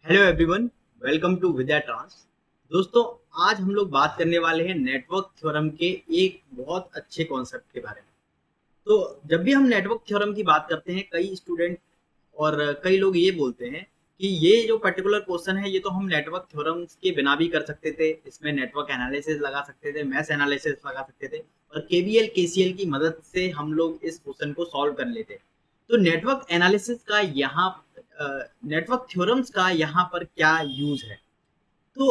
Hello everyone, welcome to Vidya trans. दोस्तों, आज हम लोग बात करने वाले हैं नेटवर्क थ्योरम के एक बहुत अच्छे कॉन्सेप्ट के बारे में। तो जब भी हम नेटवर्क थ्योरम की बात करते हैं, कई स्टूडेंट और कई लोग ये बोलते हैं कि ये जो पर्टिकुलर क्वेश्चन है ये तो हम नेटवर्क थ्योरम्स के बिना भी कर सकते थे, इसमें नेटवर्क एनालिसिस लगा सकते थे, मैश एनालिसिस लगा सकते थे और केवीएल केसीएल की मदद से हम लोग इस क्वेश्चन को सॉल्व कर लेते। तो नेटवर्क एनालिसिस का यहाँ नेटवर्क थ्योरम्स का यहाँ पर क्या यूज है। तो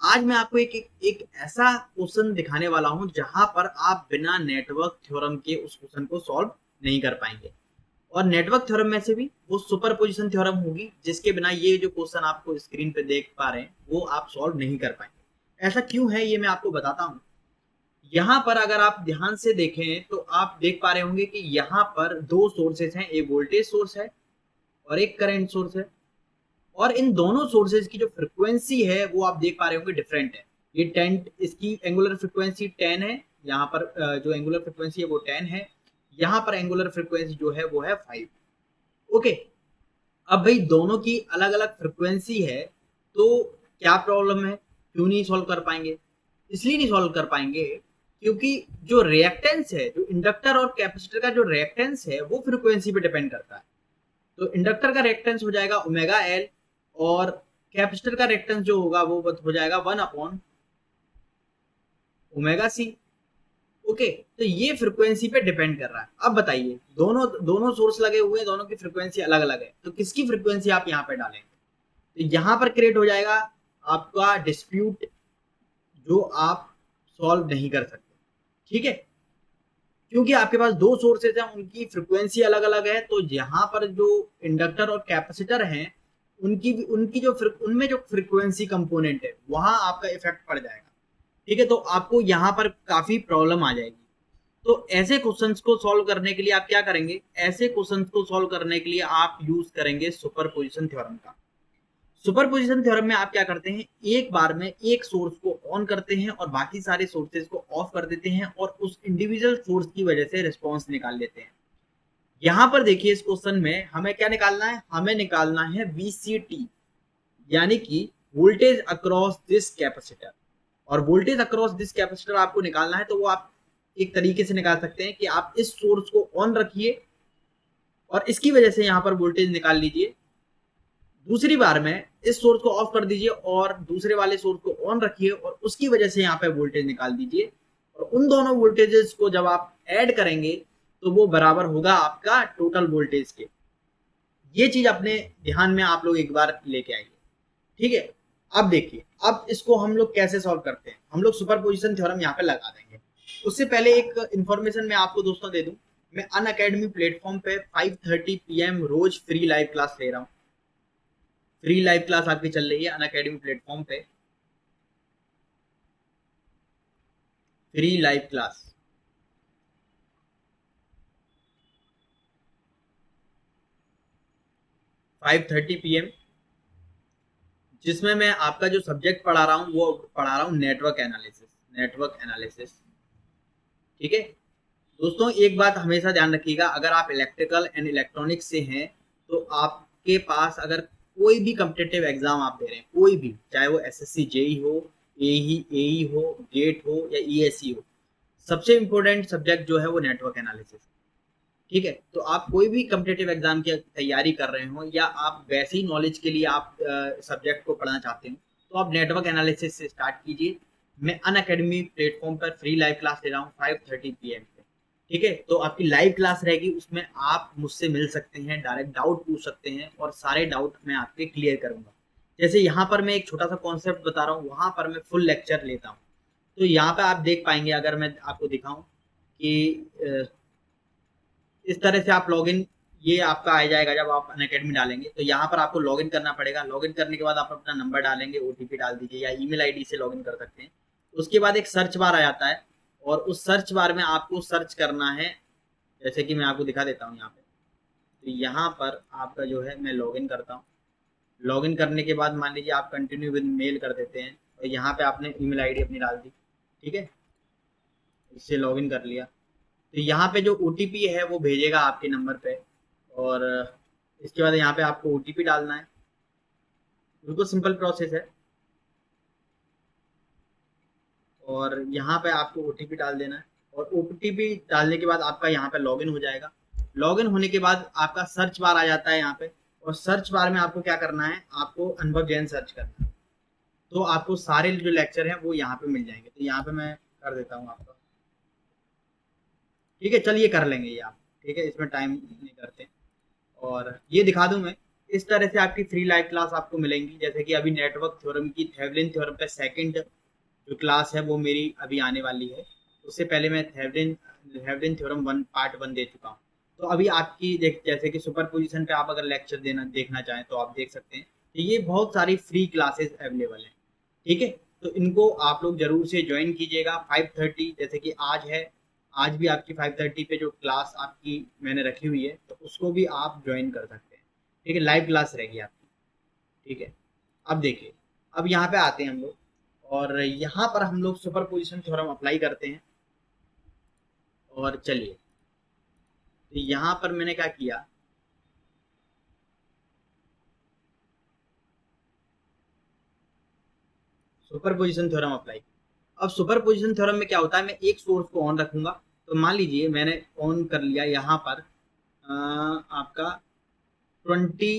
आज मैं आपको एक ऐसा क्वेश्चन दिखाने वाला हूं जहां पर आप बिना नेटवर्क थ्योरम के उस क्वेश्चन को सॉल्व नहीं कर पाएंगे। और नेटवर्क थ्योरम में से भी वो सुपरपोजिशन थ्योरम होगी जिसके बिना ये जो क्वेश्चन आपको स्क्रीन पे देख पा रहे हैं वो आप सॉल्व नहीं कर पाएंगे। ऐसा क्यों है ये मैं आपको बताता हूँ। यहाँ पर अगर आप ध्यान से देखें तो आप देख पा रहे होंगे कि यहाँ पर दो सोर्सेस हैं, एक वोल्टेज सोर्स है और एक करंट सोर्स है। और इन दोनों सोर्सेज की जो फ्रिक्वेंसी है वो आप देख पा रहे होंगे डिफरेंट है। ये 10, इसकी एंगुलर फ्रिक्वेंसी 10 है। यहाँ पर जो एंगुलर फ्रिक्वेंसी है वो 10 है। यहाँ पर एंगुलर फ्रिक्वेंसी जो है वो है 5। ओके, अब भाई दोनों की अलग अलग फ्रिक्वेंसी है तो क्या प्रॉब्लम है, क्यों नहीं सॉल्व कर पाएंगे। इसलिए नहीं सॉल्व कर पाएंगे क्योंकि जो रिएक्टेंस है, जो इंडक्टर और कैपेसिटर का जो रिएक्टेंस है वो फ्रिक्वेंसी पे डिपेंड करता है। तो इंडक्टर का रिएक्टेंस हो जाएगा ओमेगा एल और कैपेसिटर का रिएक्टेंस जो होगा वो हो जाएगा 1 अपॉन ओमेगा सी। ओके, तो ये फ्रिक्वेंसी पे डिपेंड कर रहा है। अब बताइए, दोनों दोनों सोर्स लगे हुए हैं, दोनों की फ्रिक्वेंसी अलग अलग है, तो किसकी फ्रिक्वेंसी आप यहाँ पे डालेंगे। तो यहाँ पर क्रिएट हो जाएगा आपका डिस्प्यूट जो आप सॉल्व नहीं कर सकते। ठीक है, क्योंकि आपके पास दो सोर्सेज हैं, उनकी फ्रिक्वेंसी अलग अलग है। तो यहाँ पर जो इंडक्टर और कैपेसिटर हैं उनकी जो उनमें जो फ्रिक्वेंसी कंपोनेंट है वहां आपका इफेक्ट पड़ जाएगा। ठीक है, तो आपको यहाँ पर काफी प्रॉब्लम आ जाएगी। तो ऐसे क्वेश्चंस को सॉल्व करने के लिए आप क्या करेंगे, ऐसे क्वेश्चंस को सॉल्व करने के लिए आप यूज करेंगे सुपरपोजिशन थ्योरम का। सुपरपोजिशन थ्योरम में आप क्या करते हैं, एक बार में एक सोर्स को ऑन करते हैं और बाकी सारे सोर्सेज को ऑफ कर देते हैं और उस इंडिविजुअल सोर्स की वजह से रिस्पॉन्स निकाल लेते हैं। यहाँ पर देखिए, इस क्वेश्चन में हमें क्या निकालना है, हमें निकालना है वीसीटी, यानी कि वोल्टेज अक्रॉस दिस कैपेसिटर। और वोल्टेज अक्रॉस दिस कैपेसिटर आपको निकालना है तो वो आप एक तरीके से निकाल सकते हैं कि आप इस सोर्स को ऑन रखिए और इसकी वजह से यहाँ पर वोल्टेज निकाल लीजिए। दूसरी बार में इस सोर्स को ऑफ कर दीजिए और दूसरे वाले सोर्स को ऑन रखिए और उसकी वजह से यहाँ पे वोल्टेज निकाल दीजिए। और उन दोनों वोल्टेजेस को जब आप ऐड करेंगे तो वो बराबर होगा आपका टोटल वोल्टेज के। ये चीज अपने ध्यान में आप लोग एक बार लेके आइए। ठीक है, अब देखिए, अब इसको हम लोग कैसे सॉल्व करते हैं। हम लोग सुपरपोजिशन थ्योरम यहाँ पे लगा देंगे। उससे पहले एक इंफॉर्मेशन मैं आपको दोस्तों दे दूं, मैं अन अकेडमी प्लेटफॉर्म पे 5:30 PM रोज फ्री लाइव क्लास ले रहा हूँ। फ्री लाइव क्लास आपकी चल रही है अन अकेडमी प्लेटफॉर्म पे, फ्री लाइव क्लास 5:30 PM, जिसमें मैं आपका जो सब्जेक्ट पढ़ा रहा हूँ वो पढ़ा रहा हूँ नेटवर्क एनालिसिस। नेटवर्क एनालिसिस, ठीक है दोस्तों। एक बात हमेशा ध्यान रखिएगा, अगर आप इलेक्ट्रिकल एंड इलेक्ट्रॉनिक्स से हैं तो आपके पास अगर कोई भी कम्पिटेटिव एग्जाम आप दे रहे हैं, कोई भी, चाहे वो एसएससी जेई हो, एई हो, गेट हो या ईएससी हो, सबसे इंपॉर्टेंट सब्जेक्ट जो है वो नेटवर्क एनालिसिस। ठीक है, तो आप कोई भी कम्पिटेटिव एग्जाम की तैयारी कर रहे हो या आप वैसे ही नॉलेज के लिए आप सब्जेक्ट को पढ़ना चाहते हो तो आप नेटवर्क एनालिसिस से स्टार्ट कीजिए। मैं अन अकेडमी प्लेटफॉर्म पर फ्री लाइव क्लास ले रहा हूँ 5:30 PM पे। ठीक है, तो आपकी लाइव क्लास रहेगी, उसमें आप मुझसे मिल सकते हैं, डायरेक्ट डाउट पूछ सकते हैं और सारे डाउट मैं आपके क्लियर करूंगा। जैसे यहाँ पर मैं एक छोटा सा कॉन्सेप्ट बता रहा हूँ, वहां पर मैं फुल लेक्चर लेता हूँ। तो यहाँ पे आप देख पाएंगे, अगर मैं आपको दिखाऊं कि इस तरह से आप लॉगिन, ये आपका आ जाएगा जब आप अनअकैडमी डालेंगे तो यहाँ पर आपको लॉगिन करना पड़ेगा। लॉगिन करने के बाद आप अपना नंबर डालेंगे, ओटीपी डाल दीजिए या ईमेल आईडी से लॉगिन कर सकते हैं। उसके बाद एक सर्च बार आ जाता है और उस सर्च बार में आपको सर्च करना है, जैसे कि मैं आपको दिखा देता हूँ यहाँ पे। तो यहाँ पर आपका जो है, मैं लॉगिन करता हूँ। लॉगिन करने के बाद मान लीजिए आप कंटिन्यू विद मेल कर देते हैं और यहाँ पे आपने ईमेल आईडी अपनी डाल दी। ठीक है, इससे लॉगिन कर लिया तो यहाँ पे जो ओटीपी है वो भेजेगा आपके नंबर पे और इसके बाद यहाँ पे आपको ओटीपी डालना है। बिल्कुल सिंपल प्रोसेस है। और यहाँ पे आपको ओटीपी डाल देना है, और ओटीपी डालने के बाद आपका यहाँ पे लॉगिन हो जाएगा। लॉगिन होने के बाद आपका सर्च बार आ जाता है यहाँ पे, और सर्च बार में आपको क्या करना है, आपको अनुभव जैन सर्च करना है, तो आपको सारे जो लेक्चर हैं वो यहाँ पे मिल जाएंगे। तो यहाँ पे मैं कर देता हूँ आपका, ठीक है, चलिए कर लेंगे ये आप, ठीक है, इसमें टाइम नहीं करते। और ये दिखा दूं मैं, इस तरह से आपकी फ्री लाइव क्लास आपको मिलेंगी। जैसे कि अभी नेटवर्क थ्योरम की थेवेलिन थ्योरम पे सेकंड जो क्लास है वो मेरी अभी आने वाली है। उससे पहले मैं थेवेलिन थ्योरम वन पार्ट वन दे चुका हूँ। तो अभी आपकी देख, जैसे कि सुपर पोजिशन पे आप अगर लेक्चर देना देखना चाहें तो आप देख सकते हैं। तो ये बहुत सारी फ्री क्लासेस अवेलेबल हैं, ठीक है। तो इनको आप लोग जरूर से ज्वाइन कीजिएगा। 5:30 जैसे कि आज है, आज भी आपकी 5:30 पे जो क्लास आपकी मैंने रखी हुई है, तो उसको भी आप ज्वाइन कर सकते हैं, ठीक है, लाइव क्लास रहेगी आपकी, ठीक है। अब देखिए, अब यहाँ पे आते हैं हम लोग, और यहाँ पर हम लोग सुपर पोजिशन थ्योरम अप्लाई करते हैं। और चलिए, तो यहाँ पर मैंने क्या किया, सुपर पोजिशन थ्योरम अप्लाई। अब सुपर पोजिशन थ्योरम में क्या होता है, मैं एक सोर्स को ऑन रखूंगा। तो मान लीजिए मैंने ऑन कर लिया यहाँ पर आपका 20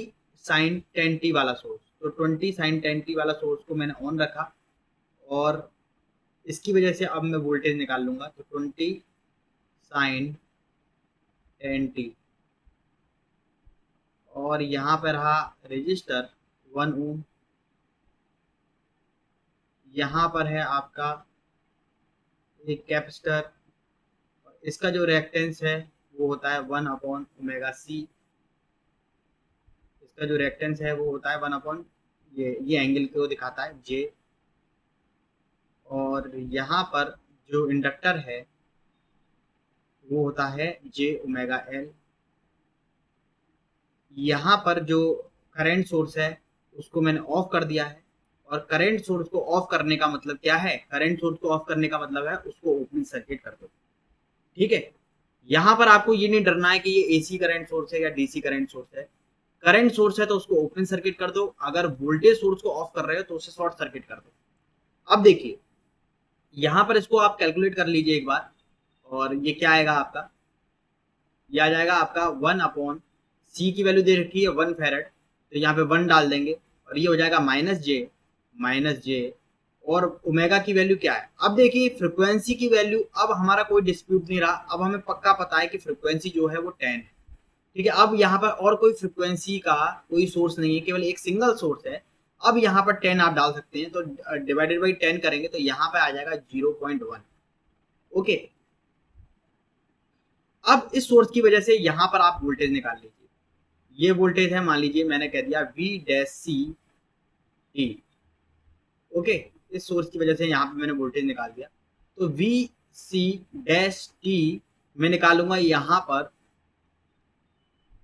sin 10t वाला सोर्स। तो 20 sin 10t वाला सोर्स को मैंने ऑन रखा, और इसकी वजह से अब मैं वोल्टेज निकाल लूंगा। तो 20 sin 10t, और यहाँ पर रहा रजिस्टर 1 ओम, यहाँ पर है आपका एक कैपेसिटर, इसका जो रिएक्टेंस है वो होता है 1/ओमेगा c। इसका जो रिएक्टेंस है वो होता है 1 ये एंगल को दिखाता है जे। और यहाँ पर जो इंडक्टर है वो होता है j⍵L। यहाँ पर जो करंट सोर्स है उसको मैंने ऑफ कर दिया है। और करंट सोर्स को ऑफ करने का मतलब क्या है, करंट सोर्स को ऑफ करने का मतलब है उसको ओपन सर्किट कर दो, ठीक है। यहाँ पर आपको ये नहीं डरना है कि ये एसी करंट सोर्स है या डीसी करंट सोर्स है। करंट सोर्स है तो उसको ओपन सर्किट कर दो, अगर वोल्टेज सोर्स को ऑफ कर रहे हो तो उसे शॉर्ट सर्किट कर दो। अब देखिए, यहाँ पर इसको आप कैलकुलेट कर लीजिए एक बार, और ये क्या आएगा आपका, ये आ जाएगा आपका 1/c की वैल्यू दे रखी है 1 फैरड, तो यहाँ पे 1 डाल देंगे, और ये हो जाएगा -j। और ओमेगा की वैल्यू क्या है, अब देखिए फ्रिक्वेंसी की वैल्यू, अब हमारा कोई डिस्प्यूट नहीं रहा, अब हमें पक्का पता है कि फ्रिक्वेंसी जो है वो 10 है, ठीक है। अब यहाँ पर और कोई फ्रिक्वेंसी का कोई सोर्स नहीं है, केवल एक सिंगल सोर्स है। अब यहाँ पर 10 आप डाल सकते हैं, तो डिवाइडेड बाई 10 करेंगे तो यहाँ पे आ जाएगा 0.1, ओके। अब इस सोर्स की वजह से यहाँ पर आप वोल्टेज निकाल लीजिए। ये वोल्टेज है, मान लीजिए मैंने कह दिया V'(C)t, ओके। इस सोर्स की वजह से यहाँ पे मैंने वोल्टेज निकाल दिया। तो V'(C)t मैं निकालूंगा यहाँ पर,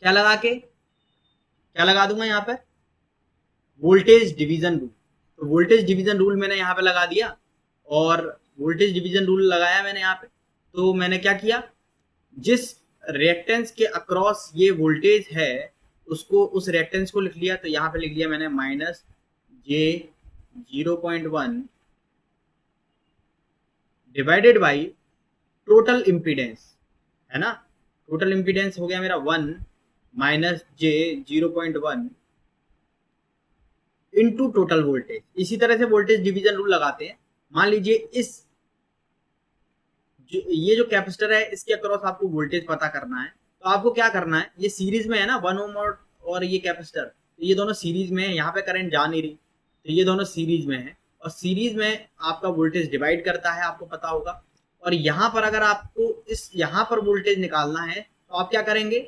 क्या लगा के, क्या लगा दूंगा यहाँ पर, वोल्टेज डिवीजन रूल। तो वोल्टेज डिवीजन रूल मैंने यहाँ पे लगा दिया, और वोल्टेज डिवीजन रूल लगाया मैंने यहाँ पे। तो मैंने क्या किया, जिस रिएक्टेंस के अक्रॉस ये वोल्टेज है उसको, उस रिएक्टेंस को लिख लिया। तो यहाँ पे लिख लिया मैंने -j 0.1 divided by total impedance, है ना। टोटल इम्पीडेंस हो गया मेरा 1 -j 0.1 इनटू टोटल वोल्टेज। इसी तरह से वोल्टेज डिवीजन रूल लगाते हैं। मान लीजिए इस ये जो कैपेसिटर है इसके अक्रॉस आपको वोल्टेज पता करना है, तो आपको क्या करना है, ये सीरीज में है ना 1 ओम और ये कैपेसिटर, तो ये दोनों सीरीज में है, यहाँ पे करंट जा नहीं रही, तो ये दोनों सीरीज में है, और सीरीज में आपका वोल्टेज डिवाइड करता है, आपको पता होगा। और यहाँ पर अगर आपको इस यहाँ पर वोल्टेज निकालना है तो आप क्या करेंगे,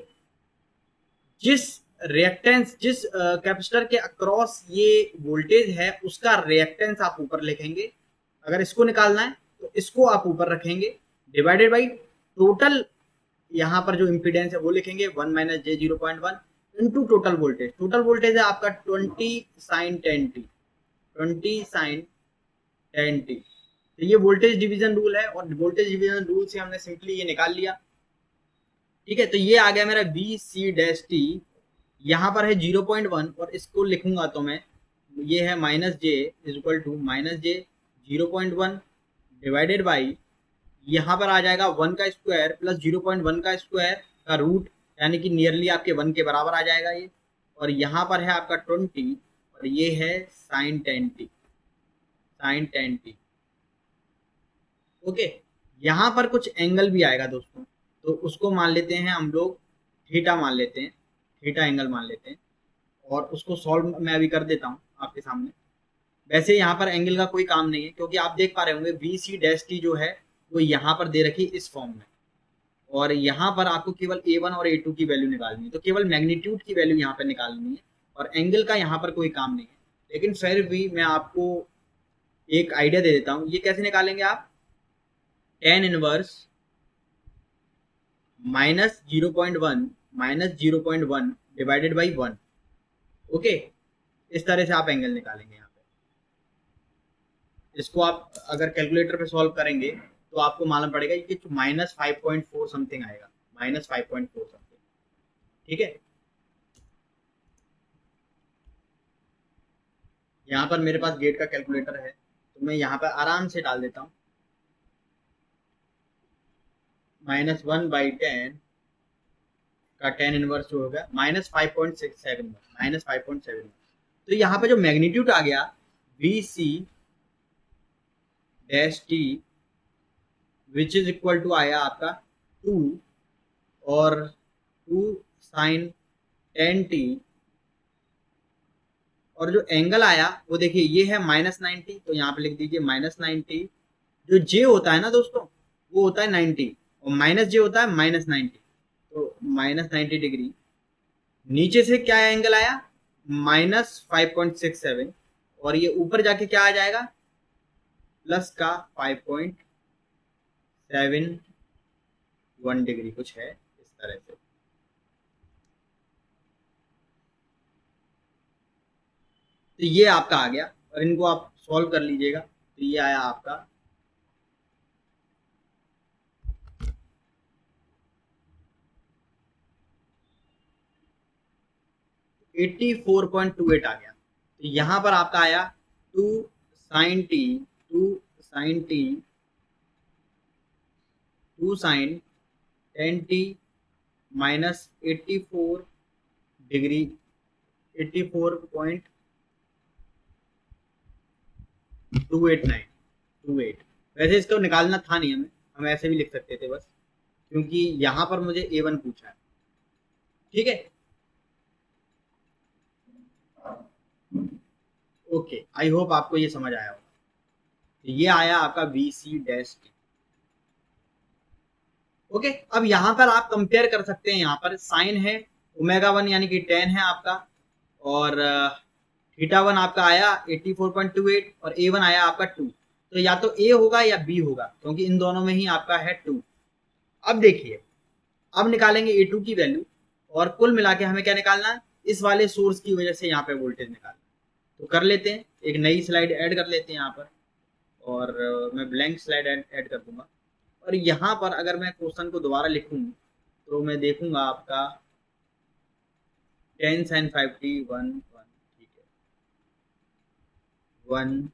जिस रिएक्टेंस, जिस कैपेसिटर के अक्रॉस ये वोल्टेज है उसका रिएक्टेंस आप ऊपर लिखेंगे। अगर इसको निकालना है तो इसको आप ऊपर रखेंगे, डिवाइडेड बाई टोटल यहाँ पर जो इम्पीडेंस है वो लिखेंगे 1 - j 0.1 into total voltage. Total voltage है आपका 20 sin 10t, 20 sin 10t। तो ये वोल्टेज डिवीजन रूल है, और वोल्टेज डिवीजन रूल से हमने सिंपली ये निकाल लिया, ठीक है। तो ये आ गया मेरा VC'(t), यहाँ पर है 0.1, और इसको लिखूंगा तो मैं ये है minus J is equal to minus J 0.1 divided by, यहाँ पर आ जाएगा 1 का स्क्वायर प्लस 0.1 का स्क्वायर का रूट, यानी कि नियरली आपके 1 के बराबर आ जाएगा ये। और यहाँ पर है आपका 20 और ये है sign 10t, sign 10t। Okay, यहाँ पर कुछ एंगल भी आएगा दोस्तों, तो उसको मान लेते हैं हम लोग थीटा मान लेते हैं, थीटा एंगल मान लेते हैं, और उसको सॉल्व मैं अभी कर देता हूँ आपके सामने। वैसे यहाँ पर एंगल का कोई काम नहीं है, क्योंकि आप देख पा रहे होंगे वी सी डैश टी जो है वो यहाँ पर दे रखी इस फॉर्म में, और यहाँ पर आपको केवल A1 और A2 की वैल्यू निकालनी है, तो केवल मैग्नीट्यूड की वैल्यू यहाँ पर निकालनी है, और एंगल का यहाँ पर कोई काम नहीं है। लेकिन फिर भी मैं आपको एक आइडिया दे देता हूँ, ये कैसे निकालेंगे आप, tan inverse minus 0.1 divided by 1। Okay, इस तरह से आप एंगल निकालेंगे यहाँ पे। इसको आप अगर कैलकुलेटर पे सॉल्व करेंगे तो आपको मालूम पड़ेगा कि -5.4 समथिंग आएगा, -5.4 समथिंग। ठीक है, यहाँ पर मेरे पास गेट का कैलकुलेटर है, तो मैं यहाँ पर आराम से डाल देता हूँ, -1/10 का tan इनवर्स जो होगा -5.67, -5.7। तो यहाँ पे जो मैग्नीट्यूड आ गया V C dash T which is equal to आया आपका 2 और 2 साइन 10t, और जो एंगल आया वो देखिए ये है -90, तो यहाँ पे लिख दीजिए -90। जो जे होता है ना दोस्तों वो होता है 90, और माइनस जे होता है -90, तो -90 डिग्री। नीचे से क्या एंगल आया -5.67, और ये ऊपर जाके क्या आ जाएगा प्लस का 5.71 डिग्री कुछ है इस तरह से। तो ये आपका आ गया, और इनको आप सॉल्व कर लीजिएगा, तो ये आया आपका 84.28 आ गया। तो यहाँ पर आपका आया 2 sine T 2 sine T 2 sine 10t minus 84 degree 84.28928। वैसे इसको निकालना था नहीं हमें, हम ऐसे भी लिख सकते थे बस, क्योंकि यहाँ पर मुझे A1 पूछा है। ठीक है, ओके, आई होप आपको ये समझ आया होगा। तो ये आया आपका V C dash T. Okay, अब यहाँ पर आप कंपेयर कर सकते हैं, यहाँ पर साइन है ω1 यानी कि 10 है आपका, और θ1 आपका आया 84.28 और A1 आया आपका 2, तो या तो A होगा या B होगा, क्योंकि इन दोनों में ही आपका है 2। अब देखिए, अब निकालेंगे A2 की वैल्यू, और कुल मिला के हमें क्या निकालना है, इस वाले सोर्स की वजह से यहाँ पे वोल्टेज निकालना। तो कर लेते हैं, एक नई स्लाइड ऐड कर लेते हैं यहाँ पर, और मैं ब्लैंक स्लाइड ऐड कर दूंगा। और यहाँ पर अगर मैं क्वेश्चन को दोबारा लिखूँ तो मैं देखूंगा आपका 10 sin 5t 1 1, ठीक है, 1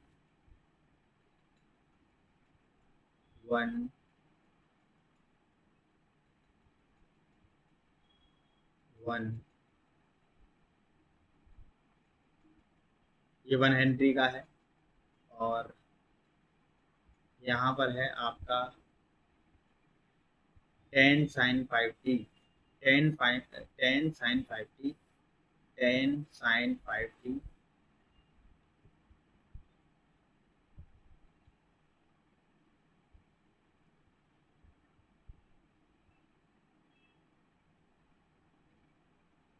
1 1, ये 1 हेनरी का है, और यहाँ पर है आपका 10 sin 5t 10 sin 5t 10 sin 5t,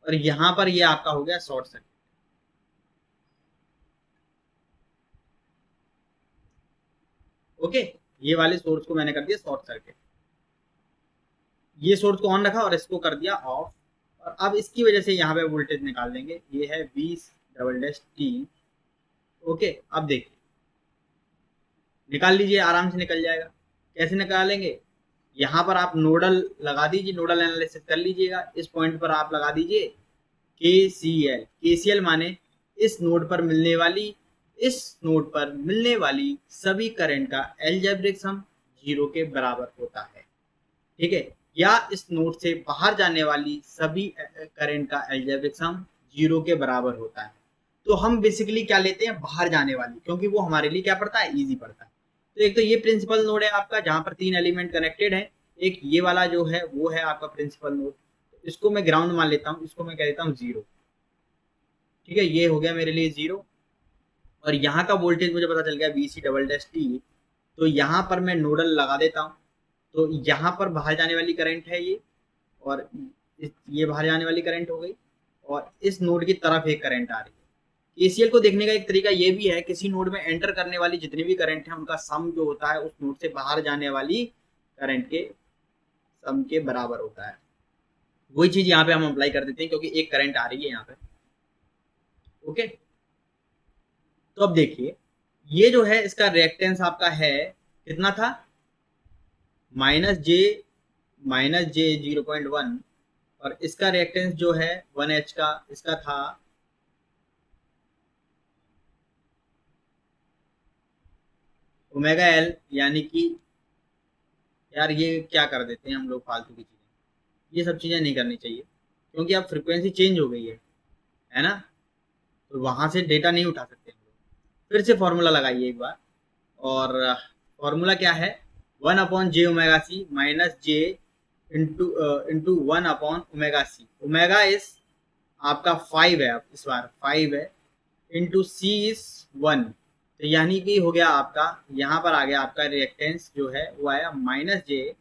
और यहाँ पर ये आपका हो गया शॉर्ट सर्किट। ओके, ये वाले सोर्स को मैंने कर दिया शॉर्ट सर्किट, ये सोर्स को ऑन रखा और इसको कर दिया ऑफ, और अब इसकी वजह से यहाँ पे वोल्टेज निकाल देंगे, ये है V''T। ओके, अब देखिए, निकाल लीजिए, आराम से निकल जाएगा। कैसे निकालेंगे, यहाँ पर आप नोडल लगा दीजिए, नोडल एनालिसिस कर लीजिएगा, इस पॉइंट पर आप लगा दीजिए KCL। KCL माने इस नोड पर मिलने वाली सभी करंट का एल्जेब्रिक सम 0 के बराबर होता है, ठीक है, या इस नोड से बाहर जाने वाली सभी करंट का एल्जेब्रिक सम 0 के बराबर होता है। तो हम बेसिकली क्या लेते हैं, बाहर जाने वाली, क्योंकि वो हमारे लिए क्या पड़ता है, इजी पड़ता है। तो एक तो ये प्रिंसिपल नोड है आपका जहां पर 3 एलिमेंट कनेक्टेड है, एक ये वाला जो है वो है आपका प्रिंसिपल नोड, इसको मैं ग्राउंड मान लेता हूँ, इसको मैं कह देता हूँ 0, ठीक है, ये हो गया मेरे लिए 0। और यहाँ का वोल्टेज मुझे पता चल गया VC डबल डैश T, तो यहाँ पर मैं नोडल लगा देता हूँ। तो यहाँ पर बाहर जाने वाली करंट है ये, और ये बाहर जाने वाली करंट हो गई, और इस नोड की तरफ एक करंट आ रही है। केसीएल को देखने का एक तरीका ये भी है, किसी नोड में एंटर करने वाली जितनी भी करंट है उनका सम जो होता है उस नोड से बाहर जाने वाली करंट के सम के बराबर होता है। वही चीज यहाँ पे हम अप्लाई कर देते हैं क्योंकि एक करंट आ रही है यहाँ पे। ओके, तो अब देखिए ये जो है इसका रिएक्टेंस आपका है कितना था, -j 0.1, और इसका रिएक्टेंस जो है 1H का, इसका था ओमेगा एल, यानी कि यार ये क्या कर देते हैं हम लोग फालतू की चीजें, ये सब चीजें नहीं करनी चाहिए क्योंकि अब फ्रीक्वेंसी चेंज हो गई है ना, तो वहां से डेटा नहीं उठा सकते हम लोग। फिर से फॉर्मूला लगाइए एक बार, और फॉर्मूला क्या है, 1/j⍵c minus j into 1/ω_c। Omega इस आपका 5 है, अब इस बार 5 है, इंटू c इज 1, तो यानी कि हो गया आपका, यहाँ पर आ गया आपका रिएक्टेंस जो है वो आया -j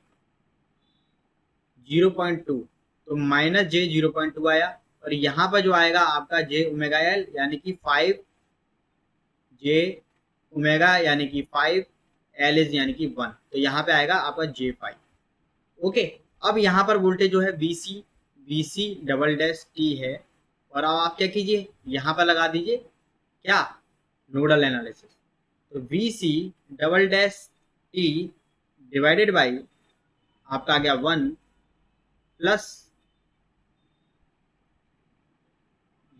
0.2, तो -j 0.2 आया, और यहाँ पर जो आएगा आपका j⍵l यानी कि 5 j⍵, यानी कि 5 l इज यानी कि 1, तो यहाँ पे आएगा आपका j5। ओके, अब यहाँ पर वोल्टेज जो है VC डबल डैश T है, और अब आप क्या कीजिए, यहाँ पर लगा दीजिए क्या, नोडल एनालिसिस। तो VC double dash T divided by आपका आ गया 1 प्लस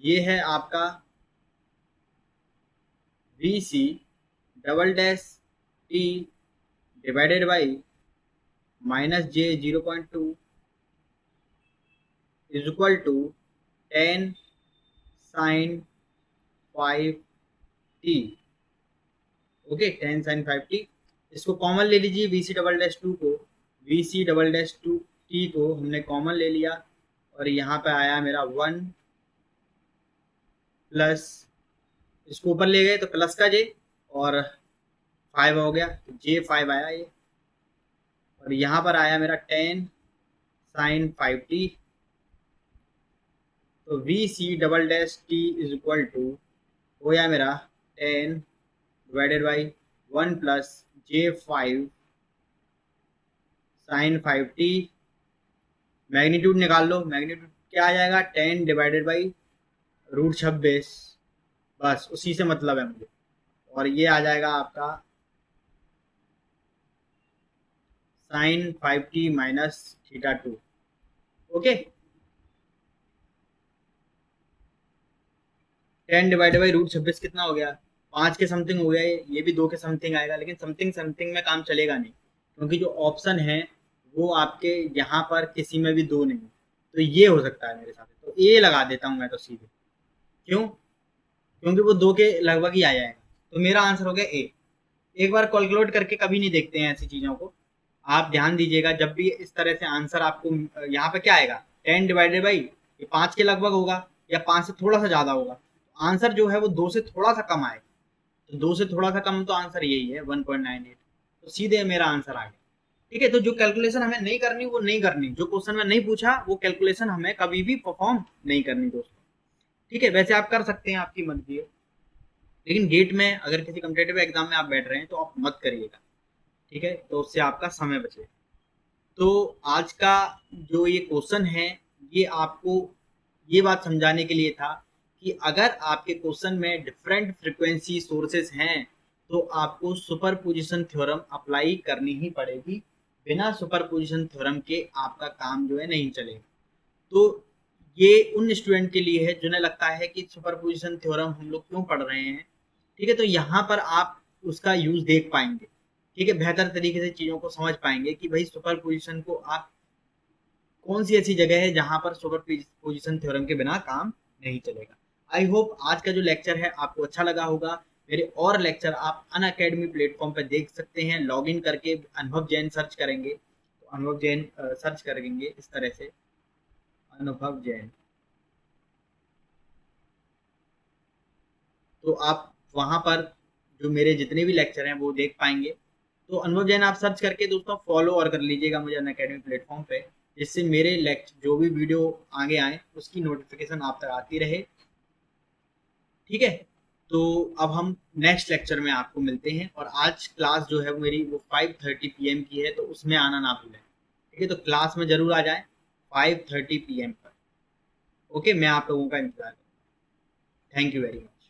ये है आपका VC double dash T divided by -j 0.2 is equal to 10 sin 5t। Okay, 10 sin 5t, इसको कॉमन ले लीजिए, VC डबल डैश 2 को, VC डबल डैश 2 t को हमने कॉमन ले लिया, और यहाँ पे आया मेरा 1 प्लस, इसको ऊपर ले गए तो प्लस का j, और 5 हो गया, j5 आया ये, और यहाँ पर आया मेरा 10 sin 5t, तो VC double dash T is equal to हो गया मेरा 10 divided by 1 plus j5 sin 5t, magnitude निकाल लो, मैग्नीट्यूड क्या आ जाएगा, 10 डिवाइडेड बाई √26, बस उसी से मतलब है मुझे, और ये आ जाएगा आपका sin 5t minus θ2। Okay, 10 divided by √26 कितना हो गया, 5 के समथिंग हो गया, ये भी 2 के समथिंग आएगा, लेकिन समथिंग समथिंग में काम चलेगा नहीं क्योंकि जो ऑप्शन है वो आपके यहाँ पर किसी में भी 2 नहीं, तो ये हो सकता है मेरे साथ, तो ए लगा देता हूँ मैं तो सीधे, क्यों, क्योंकि वो 2 के लगभग ही आ जाएगा, तो मेरा आंसर हो गया ए। एक बार कैलकुलेट करके कभी नहीं देखते हैं ऐसी चीज़ों को, आप ध्यान दीजिएगा जब भी इस तरह से आंसर आपको यहाँ पे क्या आएगा, 10 डिवाइडेड बाई ये 5 के लगभग होगा या 5 से थोड़ा सा ज़्यादा होगा, आंसर जो है वो 2 से थोड़ा सा कम आएगा, तो 2 से थोड़ा सा कम तो आंसर यही है 1.98, तो सीधे मेरा आंसर आ गया। ठीक है, तो जो कैलकुलेशन हमें नहीं करनी वो नहीं करनी, जो क्वेश्चन में नहीं पूछा वो कैलकुलेशन हमें कभी भी परफॉर्म नहीं करनी दोस्तों। ठीक है, वैसे आप कर सकते हैं, आपकी मर्जी है, लेकिन गेट में अगर किसी कम्पिटेटिव एग्जाम में आप बैठ रहे हैं तो आप मत करिएगा, ठीक है, तो उससे आपका समय बचे। तो आज का जो ये क्वेश्चन है ये आपको ये बात समझाने के लिए था कि अगर आपके क्वेश्चन में डिफरेंट फ्रीक्वेंसी सोर्सेस हैं तो आपको सुपरपोजिशन थ्योरम अप्लाई करनी ही पड़ेगी, बिना सुपरपोजिशन थ्योरम के आपका काम जो है नहीं चलेगा। तो ये उन स्टूडेंट के लिए है जिन्हें लगता है कि सुपरपोजिशन थ्योरम हम लोग क्यों पढ़ रहे हैं, ठीक है। तो यहाँ पर आप उसका यूज देख पाएंगे, ठीक है, बेहतर तरीके से चीजों को समझ पाएंगे कि भाई सुपरपोजिशन को आप कौन सी ऐसी जगह है जहां पर सुपर पोजिशन थ्योरम के बिना काम नहीं चलेगा। आई होप आज का जो लेक्चर है आपको अच्छा लगा होगा। मेरे और लेक्चर आप अनअकैडमी प्लेटफॉर्म पर देख सकते हैं, लॉग इन करके अनुभव जैन सर्च करेंगे तो अनुभव जैन सर्च करेंगे इस तरह से, अनुभव जैन, तो आप वहां पर जो मेरे जितने भी लेक्चर हैं वो देख पाएंगे। तो अनुभव जैन आप सर्च करके दोस्तों फॉलो और कर लीजिएगा मुझे अनअकैडमी प्लेटफॉर्म पे, जिससे मेरे लेक्चर जो भी वीडियो आगे आए उसकी नोटिफिकेशन आप तक आती रहे, ठीक है। तो अब हम नेक्स्ट लेक्चर में आपको मिलते हैं, और आज क्लास जो है वो मेरी वो 5:30 PM की है, तो उसमें आना ना भूलें, ठीक है। तो क्लास में जरूर आ जाएं 5:30 PM पर। ओके, मैं आप लोगों का इंतजार करूँ। Thank you very much.